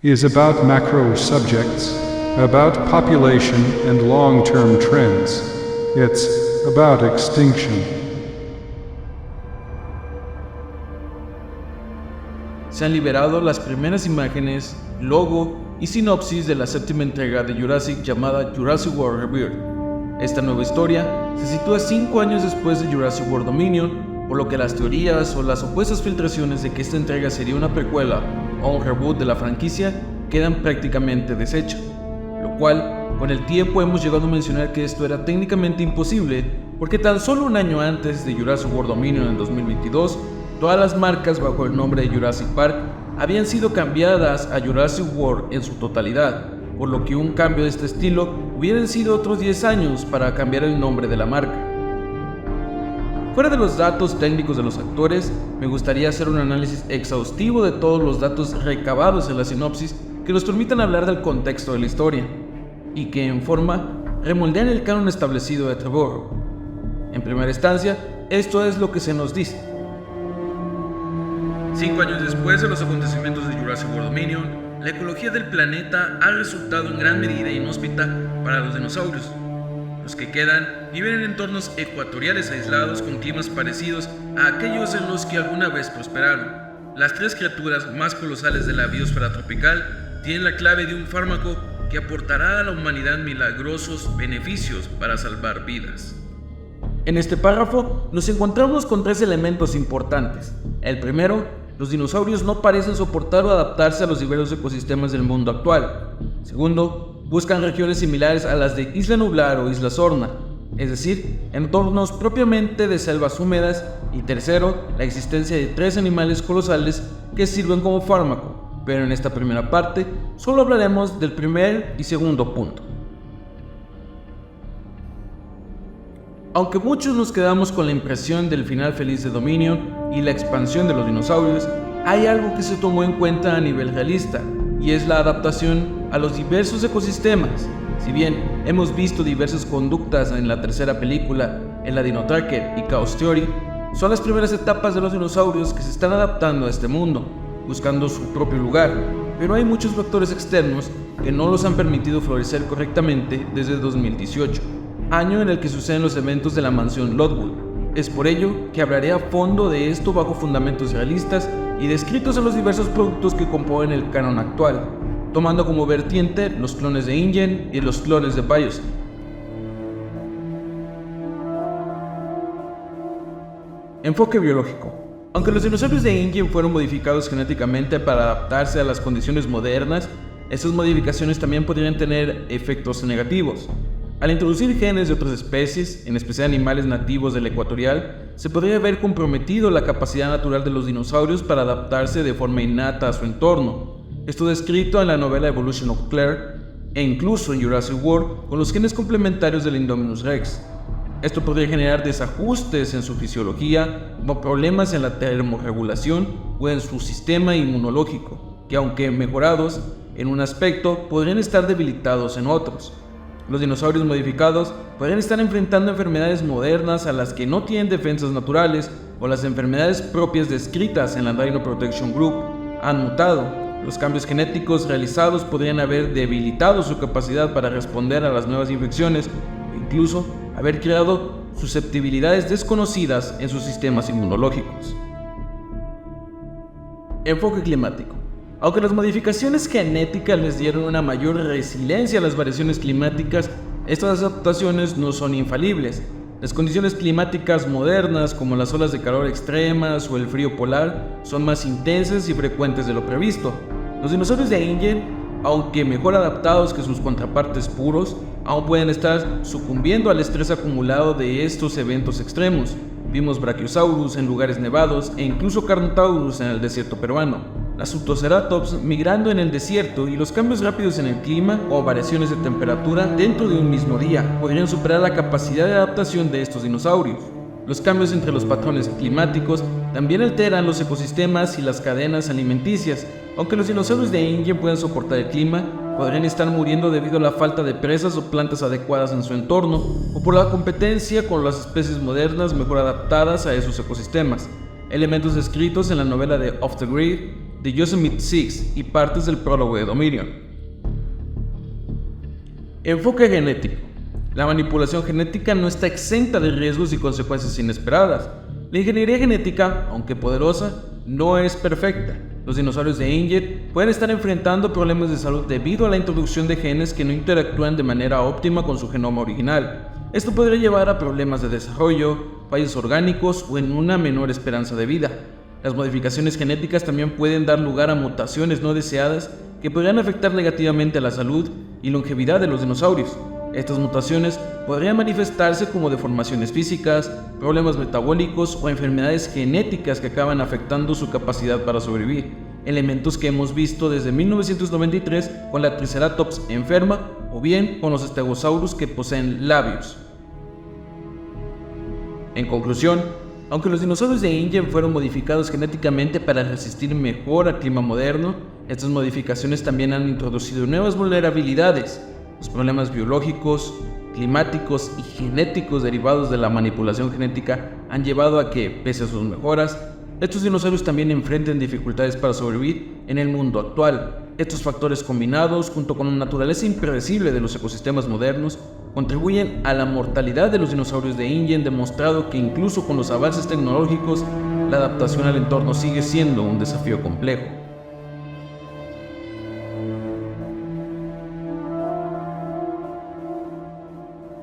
is about macro subjects, about population and long-term trends. It's about extinction. Se han liberado las primeras imágenes, logo y sinopsis de la séptima entrega de Jurassic llamada Jurassic World Rebirth. Esta nueva historia se sitúa 5 años después de Jurassic World Dominion, por lo que las teorías o las opuestas filtraciones de que esta entrega sería una precuela o un reboot de la franquicia quedan prácticamente deshechas, lo cual con el tiempo hemos llegado a mencionar que esto era técnicamente imposible porque tan solo un año antes de Jurassic World Dominion en 2022, todas las marcas bajo el nombre de Jurassic Park habían sido cambiadas a Jurassic World en su totalidad, por lo que un cambio de este estilo hubieran sido otros 10 años para cambiar el nombre de la marca. Fuera de los datos técnicos de los actores, me gustaría hacer un análisis exhaustivo de todos los datos recabados en la sinopsis que nos permitan hablar del contexto de la historia, y que en forma remoldean el canon establecido de Trevorrow. En primera instancia, esto es lo que se nos dice. 5 años después de los acontecimientos de Jurassic World Dominion, la ecología del planeta ha resultado en gran medida inhóspita para los dinosaurios. Los que quedan viven en entornos ecuatoriales aislados con climas parecidos a aquellos en los que alguna vez prosperaron. Las 3 criaturas más colosales de la biosfera tropical tienen la clave de un fármaco que aportará a la humanidad milagrosos beneficios para salvar vidas. En este párrafo nos encontramos con 3 elementos importantes. El primero, los dinosaurios no parecen soportar o adaptarse a los diversos ecosistemas del mundo actual. Segundo, buscan regiones similares a las de Isla Nublar o Isla Sorna, es decir, entornos propiamente de selvas húmedas. Y tercero, la existencia de 3 animales colosales que sirven como fármaco, pero en esta primera parte solo hablaremos del primer y segundo punto. Aunque muchos nos quedamos con la impresión del final feliz de Dominion y la expansión de los dinosaurios, hay algo que se tomó en cuenta a nivel realista, y es la adaptación a los diversos ecosistemas. Si bien hemos visto diversas conductas en la tercera película, en la Dino Tracker y Chaos Theory, son las primeras etapas de los dinosaurios que se están adaptando a este mundo, buscando su propio lugar, pero hay muchos factores externos que no los han permitido florecer correctamente desde 2018, año en el que suceden los eventos de la mansión Lockwood. Es por ello que hablaré a fondo de esto bajo fundamentos realistas y descritos en los diversos productos que componen el canon actual, tomando como vertiente los clones de InGen y los clones de Biosyn. Enfoque biológico. Aunque los dinosaurios de InGen fueron modificados genéticamente para adaptarse a las condiciones modernas, estas modificaciones también podrían tener efectos negativos. Al introducir genes de otras especies, en especial animales nativos del ecuatorial, se podría haber comprometido la capacidad natural de los dinosaurios para adaptarse de forma innata a su entorno. Esto descrito en la novela Evolution of Claire e incluso en Jurassic World con los genes complementarios del Indominus Rex. Esto podría generar desajustes en su fisiología, como problemas en la termorregulación o en su sistema inmunológico, que aunque mejorados en un aspecto, podrían estar debilitados en otros. Los dinosaurios modificados podrían estar enfrentando enfermedades modernas a las que no tienen defensas naturales, o las enfermedades propias descritas en la Dino Protection Group han mutado. Los cambios genéticos realizados podrían haber debilitado su capacidad para responder a las nuevas infecciones e incluso haber creado susceptibilidades desconocidas en sus sistemas inmunológicos. Enfoque climático. Aunque las modificaciones genéticas les dieron una mayor resiliencia a las variaciones climáticas, estas adaptaciones no son infalibles. Las condiciones climáticas modernas, como las olas de calor extremas o el frío polar, son más intensas y frecuentes de lo previsto. Los dinosaurios de InGen, aunque mejor adaptados que sus contrapartes puros, aún pueden estar sucumbiendo al estrés acumulado de estos eventos extremos. Vimos Brachiosaurus en lugares nevados e incluso Carnotaurus en el desierto peruano. Las Utaceratops migrando en el desierto y los cambios rápidos en el clima o variaciones de temperatura dentro de un mismo día podrían superar la capacidad de adaptación de estos dinosaurios. Los cambios entre los patrones climáticos también alteran los ecosistemas y las cadenas alimenticias. Aunque los dinosaurios de InGen puedan soportar el clima, podrían estar muriendo debido a la falta de presas o plantas adecuadas en su entorno, o por la competencia con las especies modernas mejor adaptadas a esos ecosistemas. Elementos descritos en la novela de Off the Grid de Yosemite Six y partes del prólogo de Dominion. Enfoque genético. La manipulación genética no está exenta de riesgos y consecuencias inesperadas. La ingeniería genética, aunque poderosa, no es perfecta. Los dinosaurios de Inget pueden estar enfrentando problemas de salud debido a la introducción de genes que no interactúan de manera óptima con su genoma original. Esto podría llevar a problemas de desarrollo, fallos orgánicos o en una menor esperanza de vida. Las modificaciones genéticas también pueden dar lugar a mutaciones no deseadas que podrían afectar negativamente a la salud y longevidad de los dinosaurios. Estas mutaciones podrían manifestarse como deformaciones físicas, problemas metabólicos o enfermedades genéticas que acaban afectando su capacidad para sobrevivir, elementos que hemos visto desde 1993 con la Triceratops enferma o bien con los Stegosaurus que poseen labios. En conclusión, aunque los dinosaurios de InGen fueron modificados genéticamente para resistir mejor al clima moderno, estas modificaciones también han introducido nuevas vulnerabilidades. Los problemas biológicos, climáticos y genéticos derivados de la manipulación genética han llevado a que, pese a sus mejoras, estos dinosaurios también enfrenten dificultades para sobrevivir en el mundo actual. Estos factores combinados, junto con la naturaleza impredecible de los ecosistemas modernos, contribuyen a la mortalidad de los dinosaurios de InGen, demostrado que incluso con los avances tecnológicos, la adaptación al entorno sigue siendo un desafío complejo.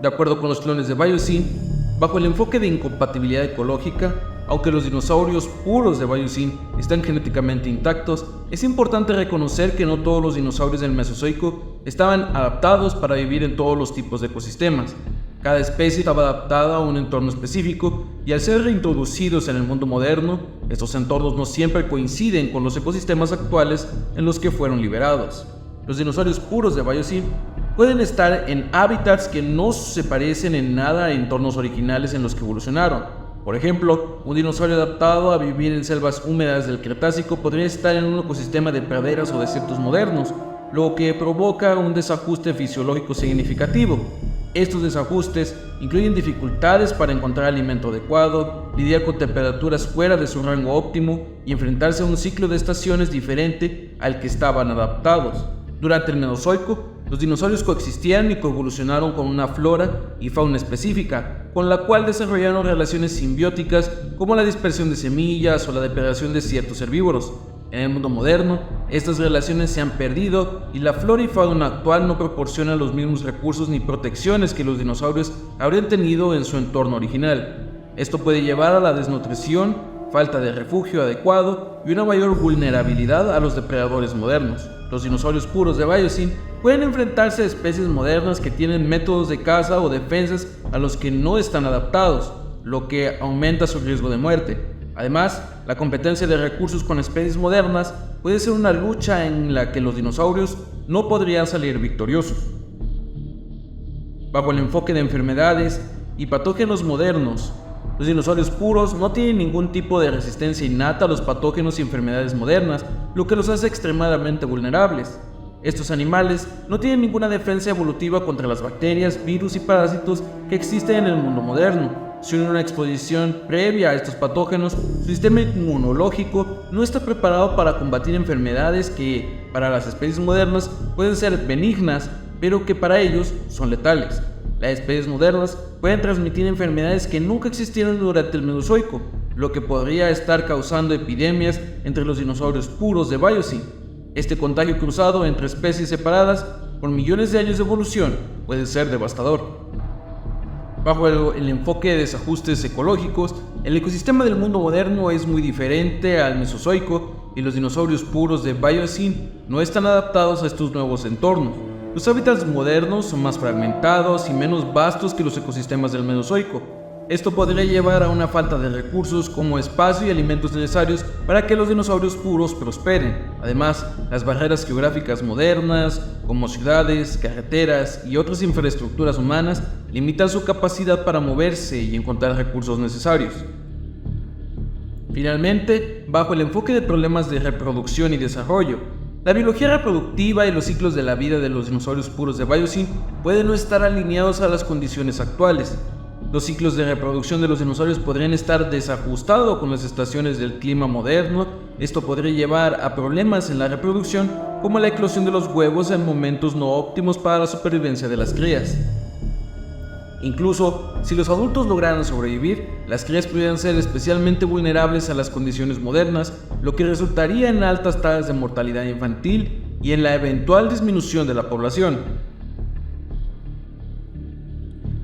De acuerdo con los clones de Biosyn, bajo el enfoque de incompatibilidad ecológica, aunque los dinosaurios puros de Biosyn están genéticamente intactos, es importante reconocer que no todos los dinosaurios del Mesozoico estaban adaptados para vivir en todos los tipos de ecosistemas. Cada especie estaba adaptada a un entorno específico y al ser reintroducidos en el mundo moderno, estos entornos no siempre coinciden con los ecosistemas actuales en los que fueron liberados. Los dinosaurios puros de Biosyn pueden estar en hábitats que no se parecen en nada a entornos originales en los que evolucionaron. Por ejemplo, un dinosaurio adaptado a vivir en selvas húmedas del Cretácico podría estar en un ecosistema de praderas o desiertos modernos, lo que provoca un desajuste fisiológico significativo. Estos desajustes incluyen dificultades para encontrar alimento adecuado, lidiar con temperaturas fuera de su rango óptimo y enfrentarse a un ciclo de estaciones diferente al que estaban adaptados. Durante el Mesozoico, los dinosaurios coexistían y coevolucionaron con una flora y fauna específica, con la cual desarrollaron relaciones simbióticas como la dispersión de semillas o la depredación de ciertos herbívoros. En el mundo moderno, estas relaciones se han perdido y la flora y fauna actual no proporcionan los mismos recursos ni protecciones que los dinosaurios habrían tenido en su entorno original. Esto puede llevar a la desnutrición, falta de refugio adecuado y una mayor vulnerabilidad a los depredadores modernos. Los dinosaurios puros de Biosyn pueden enfrentarse a especies modernas que tienen métodos de caza o defensas a los que no están adaptados, lo que aumenta su riesgo de muerte. Además, la competencia de recursos con especies modernas puede ser una lucha en la que los dinosaurios no podrían salir victoriosos. Bajo el enfoque de enfermedades y patógenos modernos, los dinosaurios puros no tienen ningún tipo de resistencia innata a los patógenos y enfermedades modernas, lo que los hace extremadamente vulnerables. Estos animales no tienen ninguna defensa evolutiva contra las bacterias, virus y parásitos que existen en el mundo moderno. Si una exposición previa a estos patógenos, su sistema inmunológico no está preparado para combatir enfermedades que, para las especies modernas, pueden ser benignas, pero que para ellos son letales. Las especies modernas pueden transmitir enfermedades que nunca existieron durante el Mesozoico, lo que podría estar causando epidemias entre los dinosaurios puros de Biosyn. Este contagio cruzado entre especies separadas por millones de años de evolución puede ser devastador. Bajo el enfoque de desajustes ecológicos, el ecosistema del mundo moderno es muy diferente al Mesozoico y los dinosaurios puros de Biosyn no están adaptados a estos nuevos entornos. Los hábitats modernos son más fragmentados y menos vastos que los ecosistemas del Mesozoico. Esto podría llevar a una falta de recursos como espacio y alimentos necesarios para que los dinosaurios puros prosperen. Además, las barreras geográficas modernas, como ciudades, carreteras y otras infraestructuras humanas, limitan su capacidad para moverse y encontrar recursos necesarios. Finalmente, bajo el enfoque de problemas de reproducción y desarrollo, la biología reproductiva y los ciclos de la vida de los dinosaurios puros de Biosyn pueden no estar alineados a las condiciones actuales. Los ciclos de reproducción de los dinosaurios podrían estar desajustados con las estaciones del clima moderno. Esto podría llevar a problemas en la reproducción, como la eclosión de los huevos en momentos no óptimos para la supervivencia de las crías. Incluso, si los adultos lograran sobrevivir, las crías podrían ser especialmente vulnerables a las condiciones modernas, lo que resultaría en altas tasas de mortalidad infantil y en la eventual disminución de la población.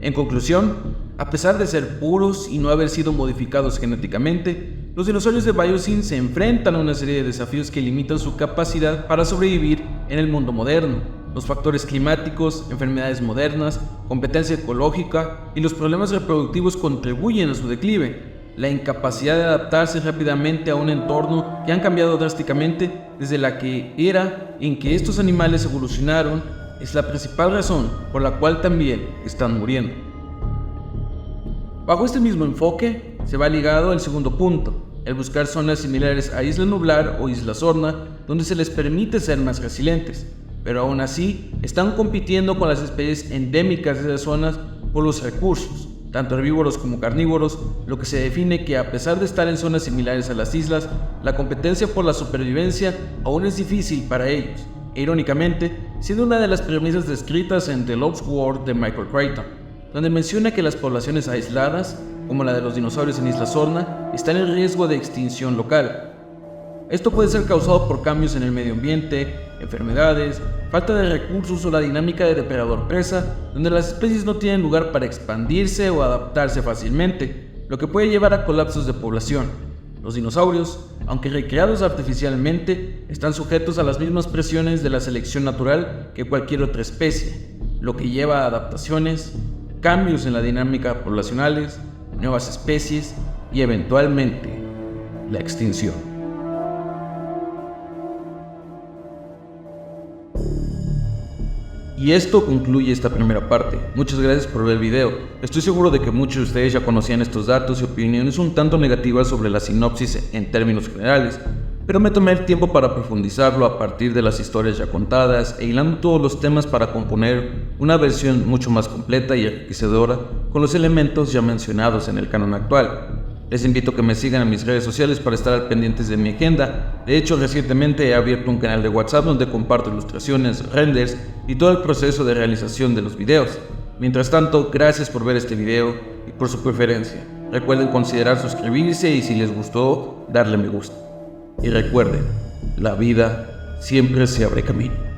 En conclusión, a pesar de ser puros y no haber sido modificados genéticamente, los dinosaurios de Biosyn se enfrentan a una serie de desafíos que limitan su capacidad para sobrevivir en el mundo moderno. Los factores climáticos, enfermedades modernas, competencia ecológica y los problemas reproductivos contribuyen a su declive. La incapacidad de adaptarse rápidamente a un entorno que han cambiado drásticamente desde la que era en que estos animales evolucionaron es la principal razón por la cual también están muriendo. Bajo este mismo enfoque, se va ligado al segundo punto, el buscar zonas similares a Isla Nublar o Isla Sorna, donde se les permite ser más resilientes, pero aún así están compitiendo con las especies endémicas de esas zonas por los recursos, tanto herbívoros como carnívoros, lo que se define que a pesar de estar en zonas similares a las islas, la competencia por la supervivencia aún es difícil para ellos, e irónicamente, siendo una de las premisas descritas en The Lost World de Michael Crichton, donde menciona que las poblaciones aisladas, como la de los dinosaurios en Isla Sorna, están en riesgo de extinción local. Esto puede ser causado por cambios en el medio ambiente, enfermedades, falta de recursos o la dinámica de depredador-presa, donde las especies no tienen lugar para expandirse o adaptarse fácilmente, lo que puede llevar a colapsos de población. Los dinosaurios, aunque recreados artificialmente, están sujetos a las mismas presiones de la selección natural que cualquier otra especie, lo que lleva a adaptaciones, cambios en la dinámica poblacionales, nuevas especies y eventualmente la extinción. Y esto concluye esta primera parte. Muchas gracias por ver el video. Estoy seguro de que muchos de ustedes ya conocían estos datos y opiniones un tanto negativas sobre la sinopsis en términos generales, pero me tomé el tiempo para profundizarlo a partir de las historias ya contadas e hilando todos los temas para componer una versión mucho más completa y enriquecedora con los elementos ya mencionados en el canon actual. Les invito a que me sigan en mis redes sociales para estar al pendientes de mi agenda. De hecho, recientemente he abierto un canal de WhatsApp donde comparto ilustraciones, renders y todo el proceso de realización de los videos. Mientras tanto, gracias por ver este video y por su preferencia. Recuerden considerar suscribirse y si les gustó, darle me gusta. Y recuerden, la vida siempre se abre camino.